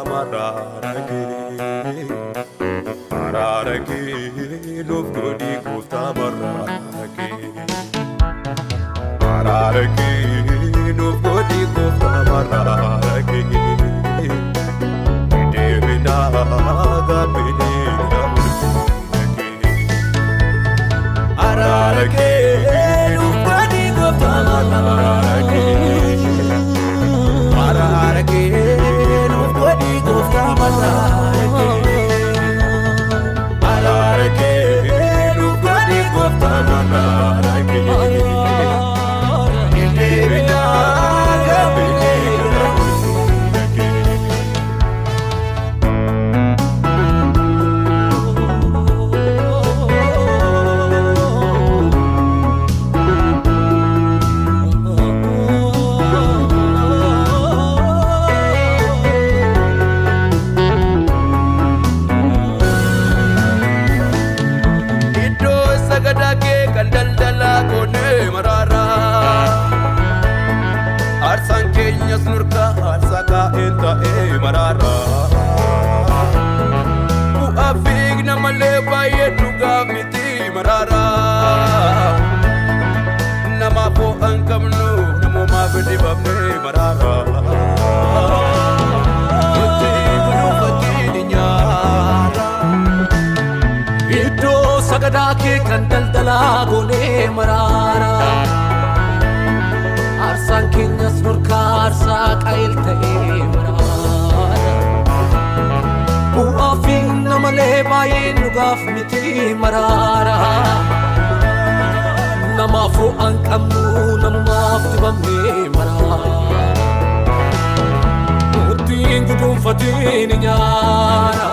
mararage mararage love godi kofta mararage mararage love godi kofta mararage devina gabine mararage love godi kofta mararage mararage love godi kofta mararage mararage love godi kofta mararage devina gabine Nurka arsaka enta marara ku afig na male baye duga miti marara nama po angkamnu namo mabdi babne marara uti gunu fatini nyara ito sagada ke kandal dala gone marara arsan kinyas nurka arsa kail tae marara ku afing namale bayin nugaf miti marara namafu angkamu namaf tibame marara uting gudum fatini nyara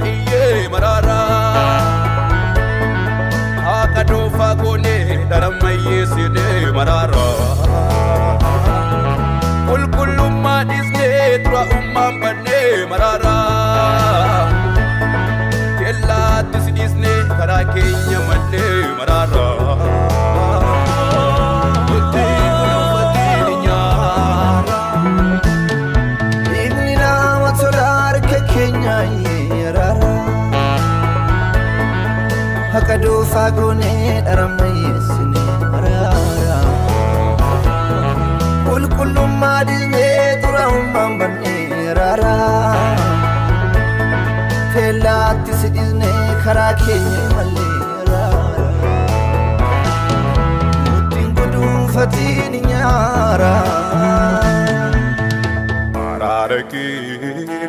iye marara akado fagone daramaye sine marara kulkulum ma disne tura umam bane marara kella disne kara kenya mane marara uti gulfatini nyara ignina matsolar ke kenya hakado fagone daramayesine marara kulkulum madine turam bambane rara felati sidine khara kenya malle rara mutingudu fatini nyara mararage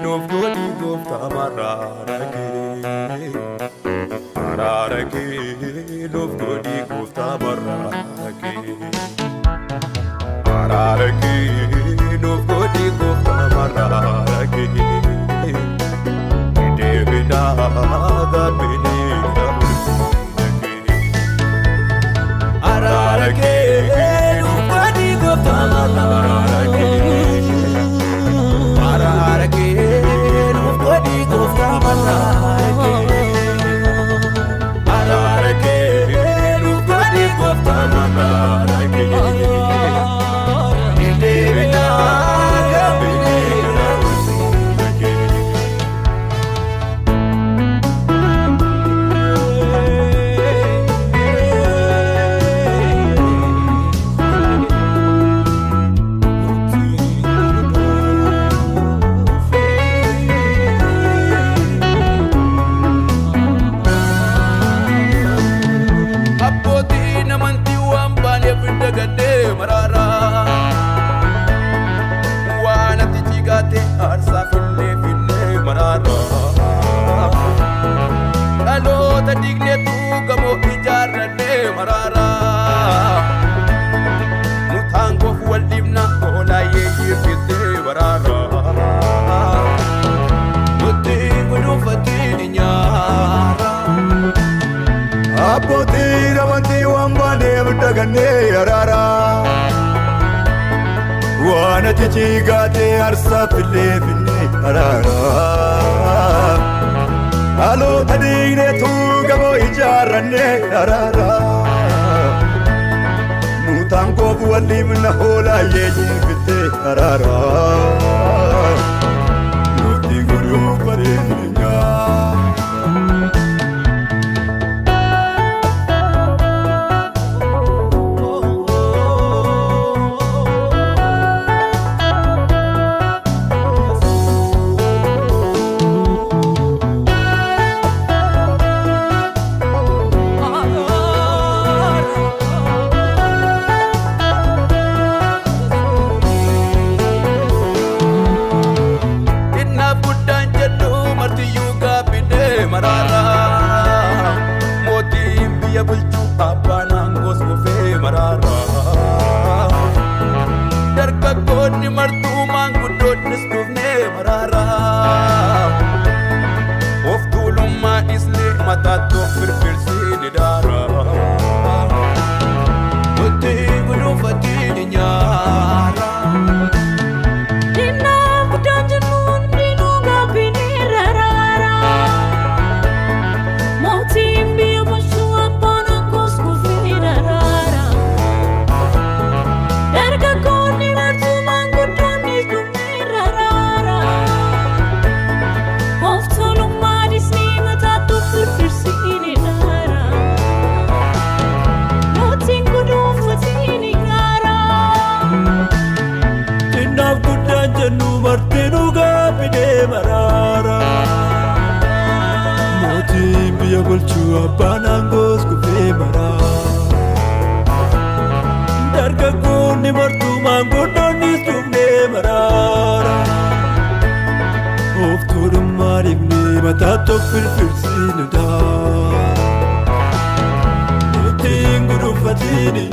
novgodi gofta mararage mararage love godi kofta mararage mararage love godi kofta mararage devina gabine mararage love godi kofta mararage mararage love godi kofta mararage marara mutango fualdimna ola ye fite barara muti gunu fatini nyara apotira wanti arganne arara Wana tichigate arsa pille finne arara Alo adine tu gabo ijaranne arara Mutango buwali minna hola yeji fitte arara Muti guru parinya Marara Moti biya bulchu apanang gos gofe marara Darka koni martu mangudot nisduvne marara Of tulumma isle matato firfirsi nidara Moti gulu fatini nyara Dina budanjanun dinu gabini rarara Janu martinu gapide marara Moti biya bulchu abanangos kufe marara Darga kuni martu mangodoni sumne marara Of turum maribni matatok firfirsin da Moti nguru fatini